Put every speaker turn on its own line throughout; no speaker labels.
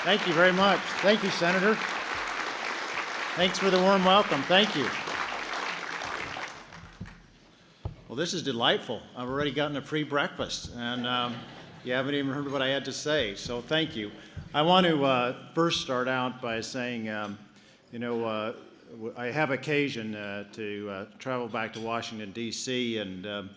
Thank you very much. Thank you, Senator. Thanks for the warm welcome. Thank you. Well, this is delightful. I've already gotten a free breakfast, and you haven't even heard what I had to say, so thank you. I want to first start out by saying, I have occasion to travel back to Washington, D.C., and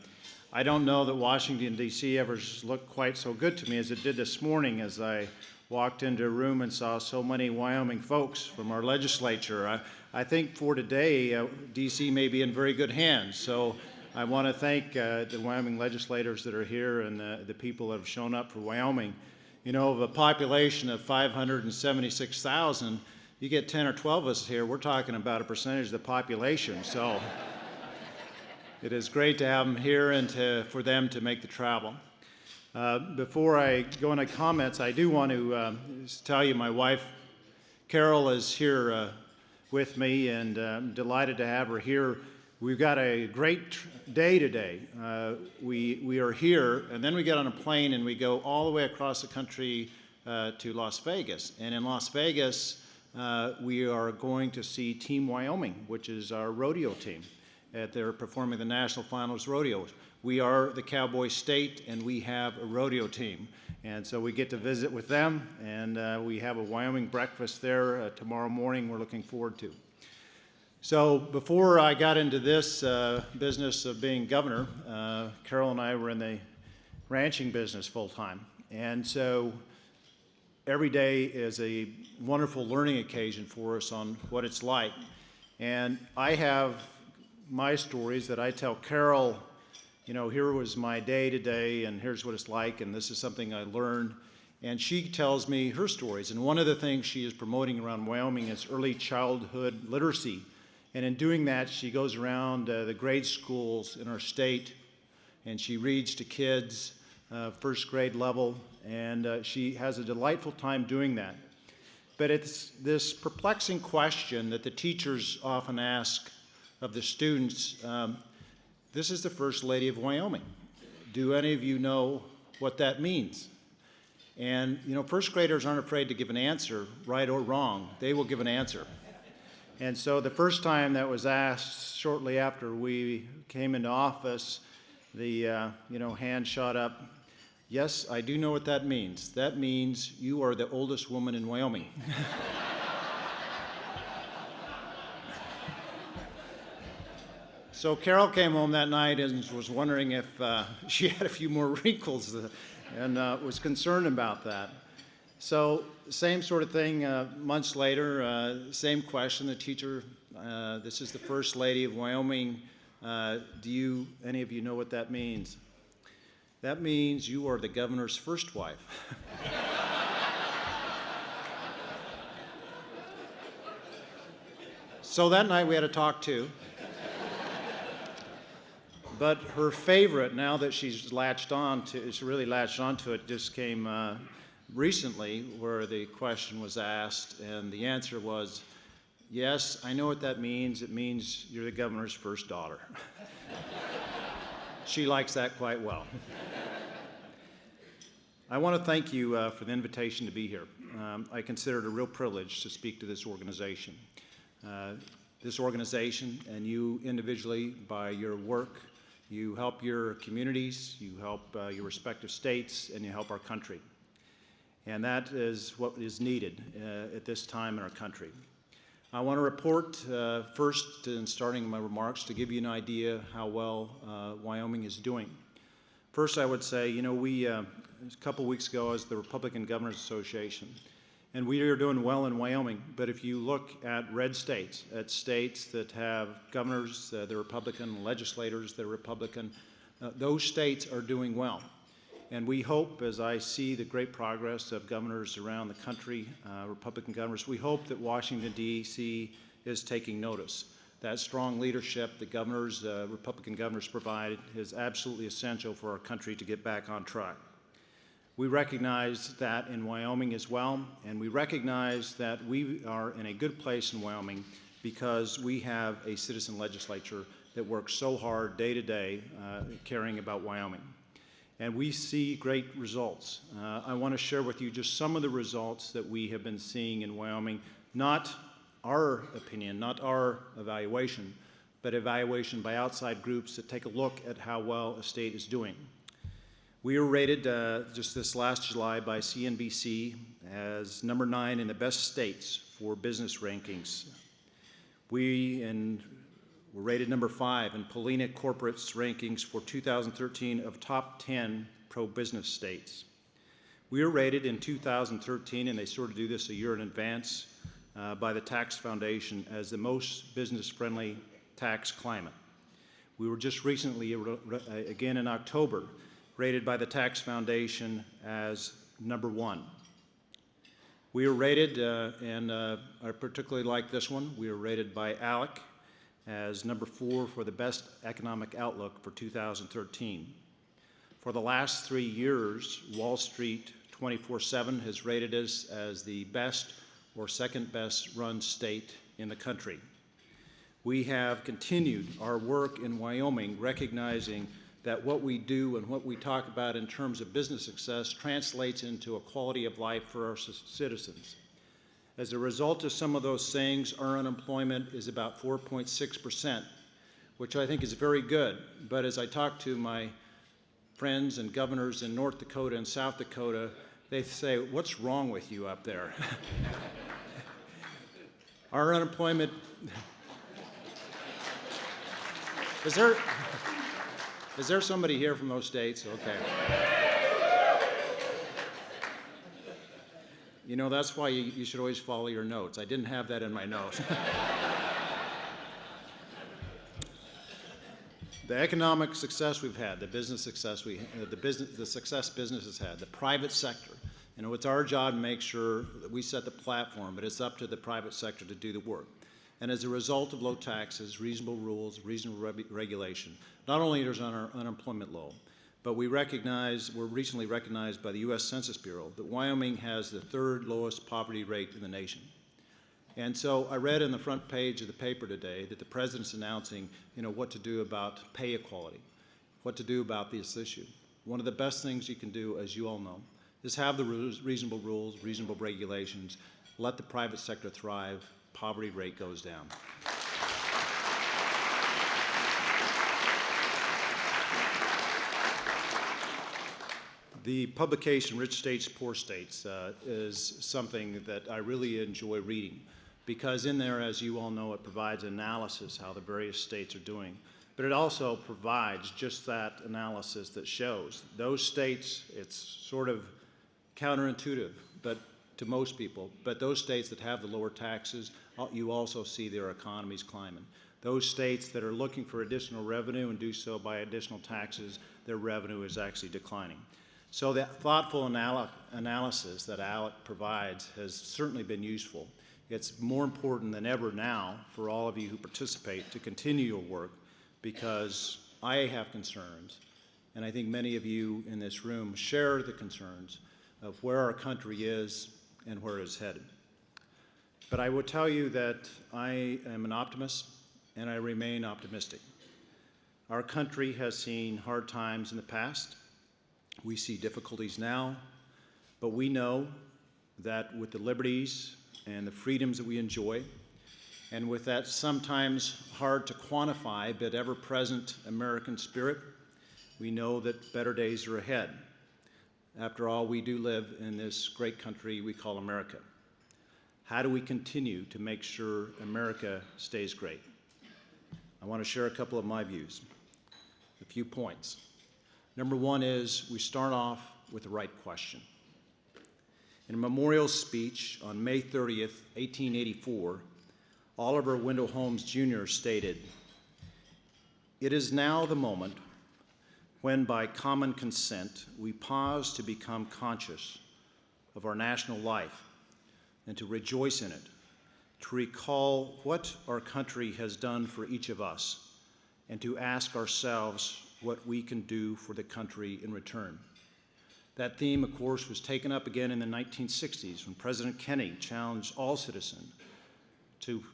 I don't know that Washington, D.C. ever looked quite so good to me as it did this morning as I walked into a room and saw so many Wyoming folks from our legislature. I think for today, D.C. may be in very good hands. So I want to thank the Wyoming legislators that are here and the people that have shown up for Wyoming. You know, of a population of 576,000, you get 10 or 12 of us here, we're talking about a percentage of the population. So it is great to have them here and for them to make the travel. Before I go into comments, I do want to tell you my wife, Carol, is here with me, and I'm delighted to have her here. We've got a great day today. We are here, and then we get on a plane and we go all the way across the country to Las Vegas. And in Las Vegas, we are going to see Team Wyoming, which is our rodeo team. They're performing the National Finals Rodeos. We are the Cowboy State, and we have a rodeo team. And so we get to visit with them, and we have a Wyoming breakfast there tomorrow morning we're looking forward to. So before I got into this business of being governor, Carol and I were in the ranching business full-time. And so every day is a wonderful learning occasion for us on what it's like. And I have my stories that I tell Carol. You know, here was my day today, and here's what it's like, and this is something I learned. And she tells me her stories. And one of the things she is promoting around Wyoming is early childhood literacy. And in doing that, she goes around the grade schools in our state, and she reads to kids, first grade level, and she has a delightful time doing that. But it's this perplexing question that the teachers often ask of the students. This is the First Lady of Wyoming. Do any of you know what that means? And, you know, first graders aren't afraid to give an answer, right or wrong. They will give an answer. And so the first time that was asked, shortly after we came into office, the, hand shot up. Yes, I do know what that means. That means you are the oldest woman in Wyoming. So Carol came home that night and was wondering if she had a few more wrinkles and was concerned about that. So same sort of thing months later, same question. The teacher, this is the First Lady of Wyoming. Do any of you know what that means? That means you are the governor's first wife. So that night we had a talk too. But her favorite, now that she's really latched onto it, just came recently, where the question was asked, and the answer was, yes, I know what that means. It means you're the governor's first daughter. She likes that quite well. I want to thank you for the invitation to be here. I consider it a real privilege to speak to this organization. This organization and you individually, by your work, you help your communities, you help your respective states, and you help our country. And that is what is needed at this time in our country. I want to report first, in starting my remarks, to give you an idea how well Wyoming is doing. First, I would say, we, a couple weeks ago, as the Republican Governors Association, and we are doing well in Wyoming, but if you look at red states, at states that have governors that are Republican, legislators that are Republican, those states are doing well. And we hope, as I see the great progress of governors around the country, Republican governors, we hope that Washington, D.C. is taking notice. That strong leadership that governors, Republican governors provide is absolutely essential for our country to get back on track. We recognize that in Wyoming as well, and we recognize that we are in a good place in Wyoming because we have a citizen legislature that works so hard day to day caring about Wyoming. And we see great results. I want to share with you just some of the results that we have been seeing in Wyoming, not our opinion, not our evaluation, but evaluation by outside groups that take a look at how well a state is doing. We were rated just this last July by CNBC as number 9 in the best states for business rankings. We were rated number 5 in Polina Corporate's rankings for 2013 of top 10 pro-business states. We were rated in 2013, and they sort of do this a year in advance, by the Tax Foundation as the most business-friendly tax climate. We were just recently, again in October, rated by the Tax Foundation as number 1. We were rated, and I particularly like this one, we were rated by ALEC as number 4 for the best economic outlook for 2013. For the last 3 years, Wall Street 24/7 has rated us as the best or second best run state in the country. We have continued our work in Wyoming, recognizing that what we do and what we talk about in terms of business success translates into a quality of life for our citizens. As a result of some of those things, our unemployment is about 4.6%, which I think is very good. But as I talk to my friends and governors in North Dakota and South Dakota, they say, "What's wrong with you up there?" Our unemployment, is there somebody here from those states? Okay. You know, that's why you should always follow your notes. I didn't have that in my notes. The economic success we've had, the business success the success business has had, the private sector. You know, it's our job to make sure that we set the platform, but it's up to the private sector to do the work. And as a result of low taxes, reasonable rules, reasonable regulation, not only is our unemployment low, but we're recently recognized by the U.S. Census Bureau that Wyoming has the 3rd lowest poverty rate in the nation. And so I read in the front page of the paper today that the president's announcing, you know, what to do about pay equality, what to do about this issue. One of the best things you can do, as you all know, is have the reasonable rules, reasonable regulations, let the private sector thrive, poverty rate goes down. The publication Rich States, Poor States is something that I really enjoy reading, because in there, as you all know, it provides analysis how the various states are doing. But it also provides just that analysis that shows those states, it's sort of counterintuitive but to most people, but those states that have the lower taxes, you also see their economies climbing. Those states that are looking for additional revenue and do so by additional taxes, their revenue is actually declining. So that thoughtful analysis that ALEC provides has certainly been useful. It's more important than ever now for all of you who participate to continue your work, because I have concerns, and I think many of you in this room share the concerns of where our country is and where it's headed. But I will tell you that I am an optimist, and I remain optimistic. Our country has seen hard times in the past. We see difficulties now, but we know that with the liberties and the freedoms that we enjoy, and with that sometimes hard to quantify but ever-present American spirit, we know that better days are ahead. After all, we do live in this great country we call America. How do we continue to make sure America stays great? I want to share a couple of my views, a few points. Number one is we start off with the right question. In a memorial speech on May 30th, 1884, Oliver Wendell Holmes Jr. stated, "It is now the moment when by common consent we pause to become conscious of our national life and to rejoice in it, to recall what our country has done for each of us, and to ask ourselves what we can do for the country in return." That theme, of course, was taken up again in the 1960s when President Kennedy challenged all citizens to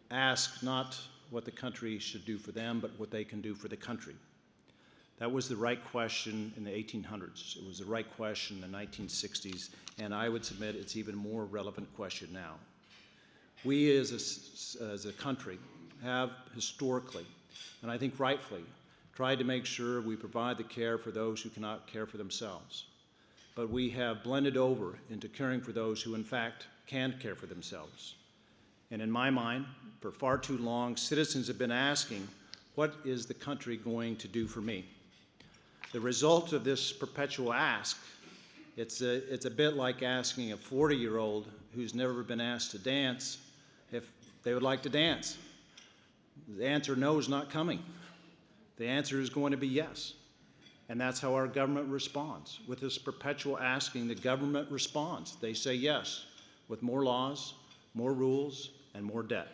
ask not what the country should do for them, but what they can do for the country. That was the right question in the 1800s. It was the right question in the 1960s, and I would submit it's even more relevant question now. We as a country have historically, and I think rightfully, tried to make sure we provide the care for those who cannot care for themselves. But we have blended over into caring for those who in fact can care for themselves. And in my mind, for far too long, citizens have been asking, what is the country going to do for me? The result of this perpetual ask, it's a bit like asking a 40-year-old who's never been asked to dance if they would like to dance. The answer no is not coming. The answer is going to be yes. And that's how our government responds. With this perpetual asking, the government responds. They say yes, with more laws, more rules, and more debt.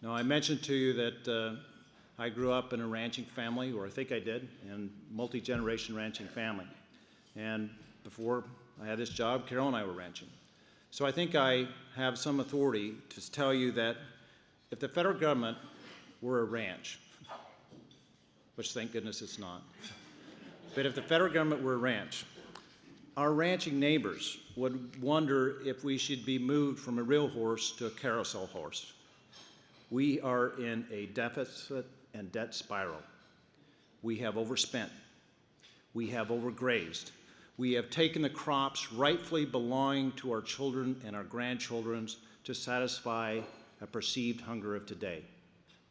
Now, I mentioned to you that I grew up in a ranching family, or I think I did, and multi-generation ranching family. And before I had this job, Carol and I were ranching. So I think I have some authority to tell you that if the federal government were a ranch, which thank goodness it's not, but if the federal government were a ranch, our ranching neighbors would wonder if we should be moved from a real horse to a carousel horse. We are in a deficit and debt spiral. We have overspent. We have overgrazed. We have taken the crops rightfully belonging to our children and our grandchildren to satisfy a perceived hunger of today.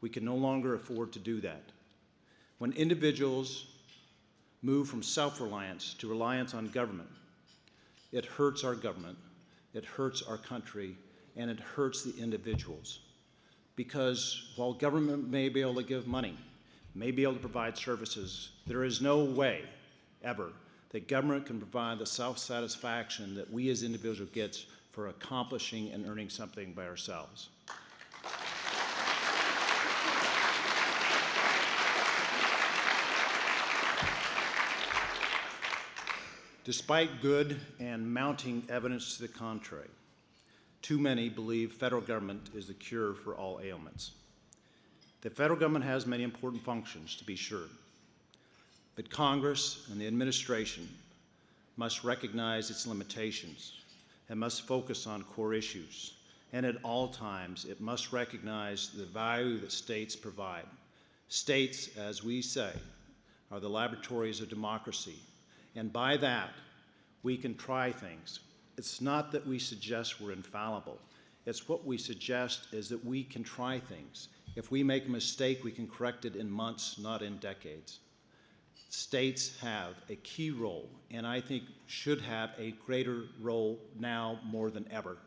We can no longer afford to do that. When individuals move from self-reliance to reliance on government, it hurts our government, it hurts our country, and it hurts the individuals. Because while government may be able to give money, may be able to provide services, there is no way, ever, that government can provide the self-satisfaction that we as individuals get for accomplishing and earning something by ourselves. Despite good and mounting evidence to the contrary, too many believe federal government is the cure for all ailments. The federal government has many important functions, to be sure, but Congress and the administration must recognize its limitations and must focus on core issues. And at all times, it must recognize the value that states provide. States, as we say, are the laboratories of democracy. And by that, we can try things. It's not that we suggest we're infallible. It's what we suggest is that we can try things. If we make a mistake, we can correct it in months, not in decades. States have a key role, and I think should have a greater role now more than ever.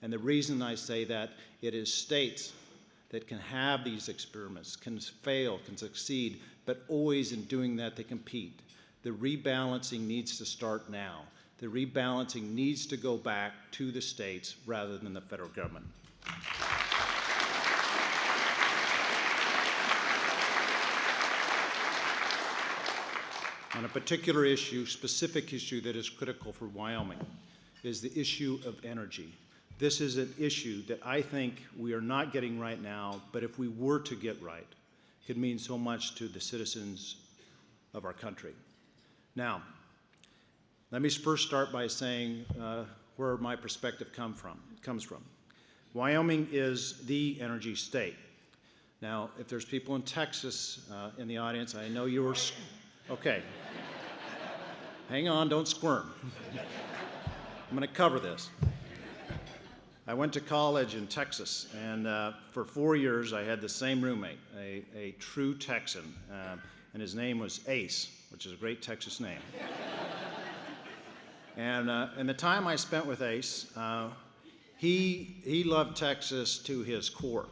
And the reason I say that, it is states that can have these experiments, can fail, can succeed, but always in doing that they compete. The rebalancing needs to start now. The rebalancing needs to go back to the states rather than the federal government. On a particular issue, specific issue that is critical for Wyoming, is the issue of energy. This is an issue that I think we are not getting right now, but if we were to get right, it could mean so much to the citizens of our country. Now, let me first start by saying where my perspective comes from. Wyoming is the energy state. Now, if there's people in Texas in the audience, I know you were, okay. Hang on, don't squirm. I'm going to cover this. I went to college in Texas, and for 4 years I had the same roommate, a true Texan, and his name was Ace, which is a great Texas name. And the time I spent with Ace, he loved Texas to his core.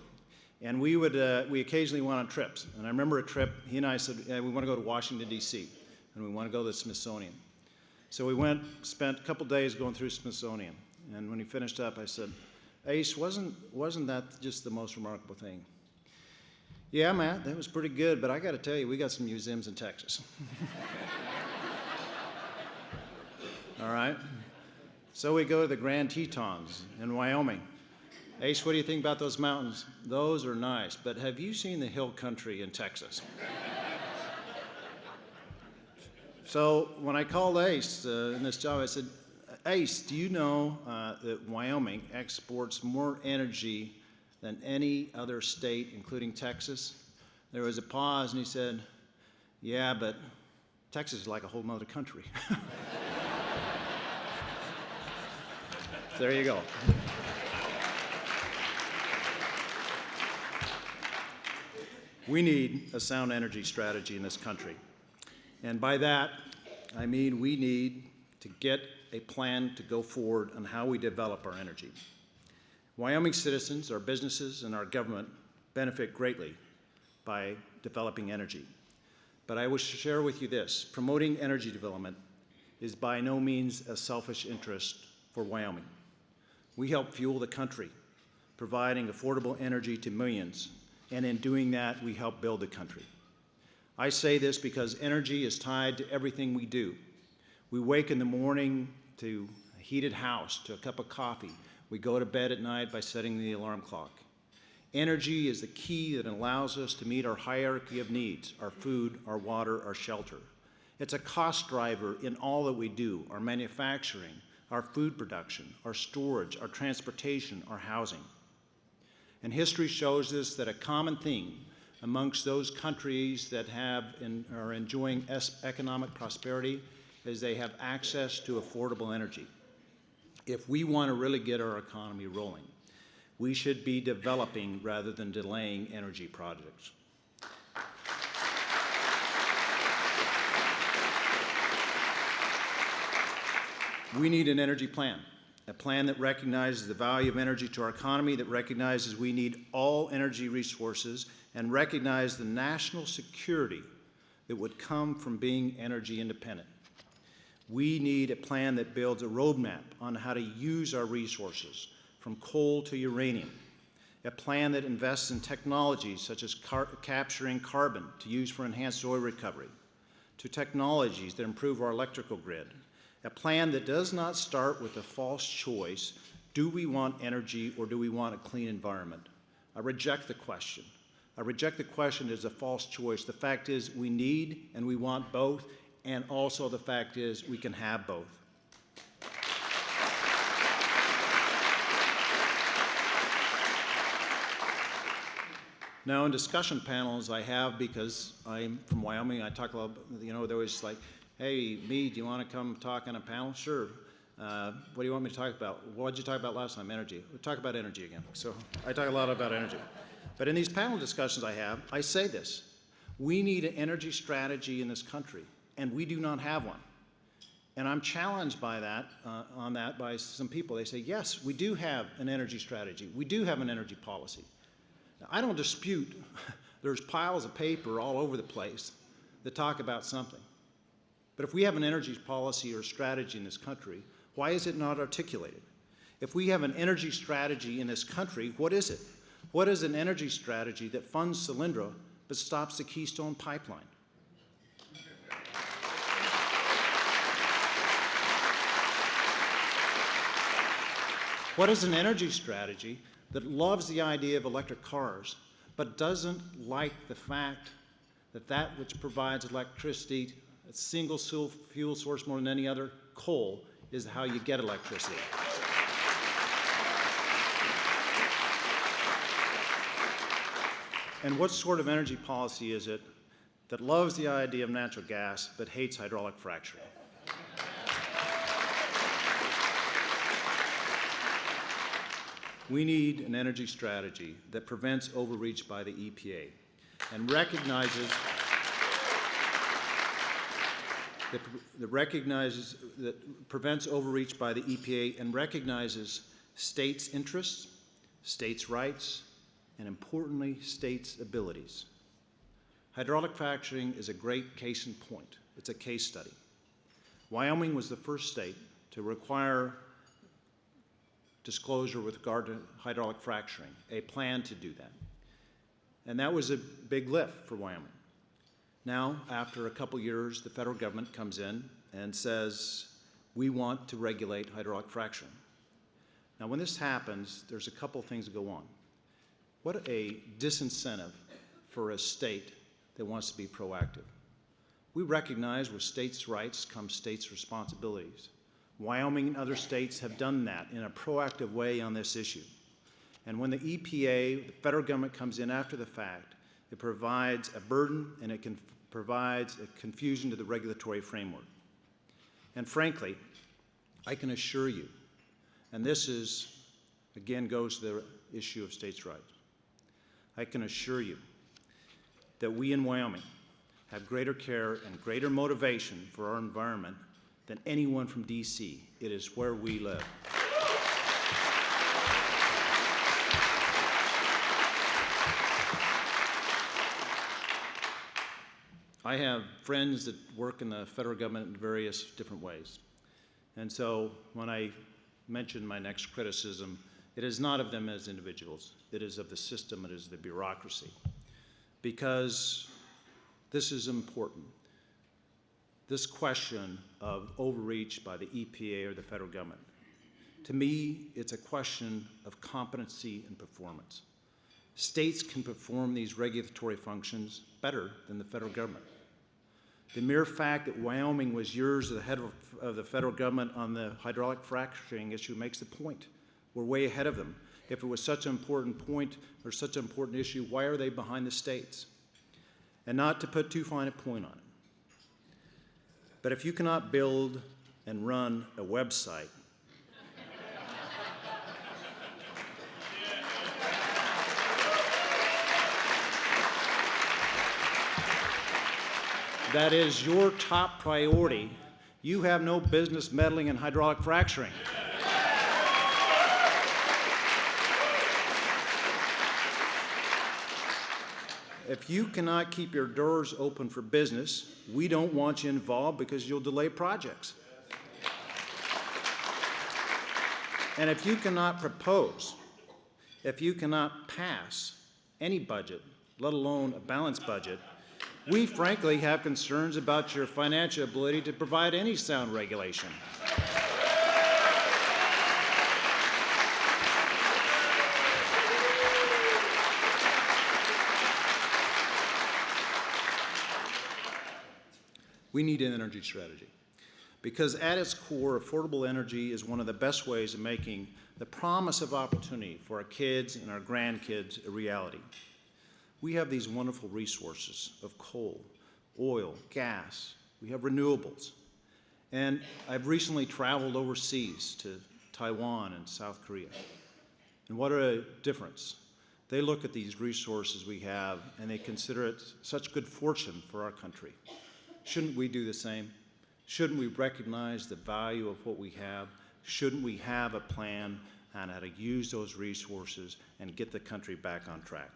And we occasionally went on trips. And I remember a trip, he and I said, we want to go to Washington, D.C., and we want to go to the Smithsonian. So we spent a couple days going through Smithsonian. And when he finished up, I said, Ace, wasn't that just the most remarkable thing? Yeah, Matt, that was pretty good, but I got to tell you, we got some museums in Texas. All right? So we go to the Grand Tetons in Wyoming. Ace, what do you think about those mountains? Those are nice, but have you seen the hill country in Texas? So when I called Ace in this job, I said, Ace, do you know that Wyoming exports more energy than any other state, including Texas? There was a pause, and he said, yeah, but Texas is like a whole nother country. There you go. We need a sound energy strategy in this country. And by that, I mean we need to get a plan to go forward on how we develop our energy. Wyoming citizens, our businesses, and our government benefit greatly by developing energy. But I will share with you this: promoting energy development is by no means a selfish interest for Wyoming. We help fuel the country, providing affordable energy to millions, and in doing that, we help build the country. I say this because energy is tied to everything we do. We wake in the morning to a heated house, to a cup of coffee. We go to bed at night by setting the alarm clock. Energy is the key that allows us to meet our hierarchy of needs: our food, our water, our shelter. It's a cost driver in all that we do: our manufacturing, our food production, our storage, our transportation, our housing. And history shows us that a common theme amongst those countries that are enjoying economic prosperity is they have access to affordable energy. If we want to really get our economy rolling, we should be developing rather than delaying energy projects. We need an energy plan, a plan that recognizes the value of energy to our economy, that recognizes we need all energy resources, and recognizes the national security that would come from being energy independent. We need a plan that builds a roadmap on how to use our resources, from coal to uranium, a plan that invests in technologies such as capturing carbon to use for enhanced oil recovery, to technologies that improve our electrical grid, a plan that does not start with a false choice: do we want energy or do we want a clean environment? I reject the question. I reject the question as a false choice. The fact is we need and we want both, and also the fact is we can have both. Now, in discussion panels I have, because I'm from Wyoming, I talk a lot, they're always like, hey, Mead, do you want to come talk on a panel? Sure. What do you want me to talk about? What did you talk about last time? Energy. We'll talk about energy again. So I talk a lot about energy. But in these panel discussions I have, I say this: we need an energy strategy in this country, and we do not have one. And I'm challenged by that, by some people. They say, yes, we do have an energy strategy. We do have an energy policy. Now, I don't dispute there's piles of paper all over the place that talk about something. But if we have an energy policy or strategy in this country, why is it not articulated? If we have an energy strategy in this country, what is it? What is an energy strategy that funds Solyndra but stops the Keystone Pipeline? What is an energy strategy that loves the idea of electric cars but doesn't like the fact that that which provides electricity, a single fuel source more than any other, coal, is how you get electricity? And what sort of energy policy is it that loves the idea of natural gas but hates hydraulic fracturing? We need an energy strategy that prevents overreach by the EPA and recognizes that prevents overreach by the EPA and recognizes states' interests, states' rights, and importantly, states' abilities. Hydraulic fracturing is a great case in point. It's a case study. Wyoming was the first state to require disclosure with regard to hydraulic fracturing, a plan to do that. And that was a big lift for Wyoming. Now, after a couple years, the federal government comes in and says, we want to regulate hydraulic fracturing. Now, when this happens, there's a couple things that go on. What a disincentive for a state that wants to be proactive. We recognize with states' rights come states' responsibilities. Wyoming and other states have done that in a proactive way on this issue. And when the EPA, the federal government, comes in after the fact, it provides a burden and it provides a confusion to the regulatory framework. And frankly, I can assure you, and this is, again, goes to the issue of states' rights, I can assure you that we in Wyoming have greater care and greater motivation for our environment than anyone from DC. It is where we live. I have friends that work in the federal government in various different ways. And so when I mention my next criticism, it is not of them as individuals. It is of the system. It is the bureaucracy. Because this is important. This question of overreach by the EPA or the federal government. To me, it's a question of competency and performance. States can perform these regulatory functions better than the federal government. The mere fact that Wyoming was years ahead of the federal government on the hydraulic fracturing issue makes the point. We're way ahead of them. If it was such an important point or such an important issue, why are they behind the states? And not to put too fine a point on it, but if you cannot build and run a website, that is your top priority, you have no business meddling in hydraulic fracturing. If you cannot keep your doors open for business, we don't want you involved because you'll delay projects. And if you cannot propose, if you cannot pass any budget, let alone a balanced budget, we frankly have concerns about your financial ability to provide any sound regulation. We need an energy strategy because at its core, affordable energy is one of the best ways of making the promise of opportunity for our kids and our grandkids a reality. We have these wonderful resources of coal, oil, gas. We have renewables. And I've recently traveled overseas to Taiwan and South Korea. And what a difference. They look at these resources we have and they consider it such good fortune for our country. Shouldn't we do the same? Shouldn't we recognize the value of what we have? Shouldn't we have a plan on how to use those resources and get the country back on track?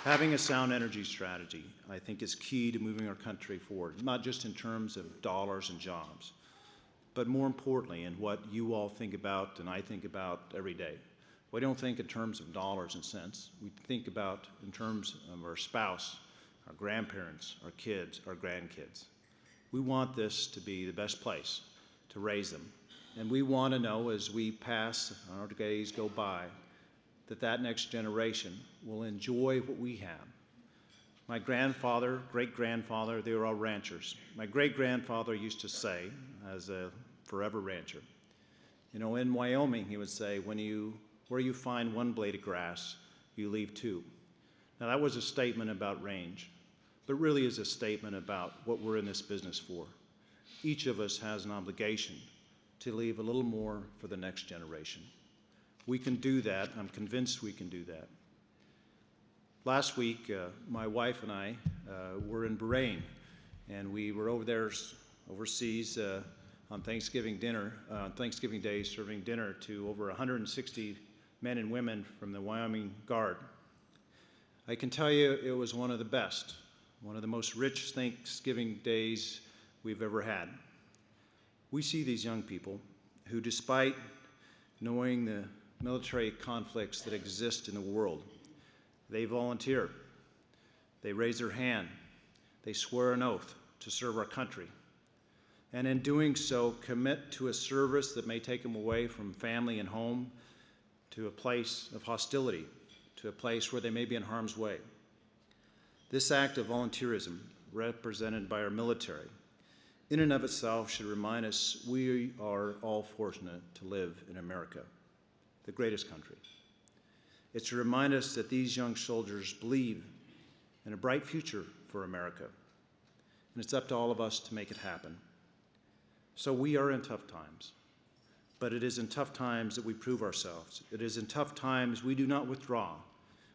Having a sound energy strategy, I think, is key to moving our country forward, not just in terms of dollars and jobs, but more importantly in what you all think about and I think about every day. We don't think in terms of dollars and cents. We think about in terms of our spouse, our grandparents, our kids, our grandkids. We want this to be the best place to raise them. And we want to know as we pass, our days go by, that that next generation will enjoy what we have. My grandfather, great-grandfather, they were all ranchers. My great-grandfather used to say, as a forever rancher, you know, in Wyoming, he would say, where you find one blade of grass, you leave two. Now that was a statement about range, but really is a statement about what we're in this business for. Each of us has an obligation to leave a little more for the next generation. We can do that. I'm convinced we can do that. Last week, my wife and I were in Bahrain, and we were over there overseas on Thanksgiving Day, serving dinner to over 160 men and women from the Wyoming Guard. I can tell you it was one of the best, one of the most rich Thanksgiving days we've ever had. We see these young people who, despite knowing the military conflicts that exist in the world, they volunteer, they raise their hand, they swear an oath to serve our country, and in doing so commit to a service that may take them away from family and home to a place of hostility, to a place where they may be in harm's way. This act of volunteerism, represented by our military, in and of itself should remind us we are all fortunate to live in America, the greatest country. It's to remind us that these young soldiers believe in a bright future for America, and it's up to all of us to make it happen. So we are in tough times, but it is in tough times that we prove ourselves. It is in tough times we do not withdraw.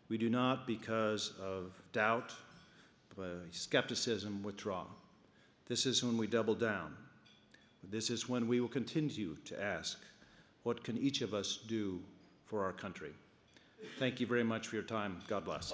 We do not, because of doubt, skepticism, withdraw. This is when we double down. This is when we will continue to ask, what can each of us do for our country? Thank you very much for your time. God bless.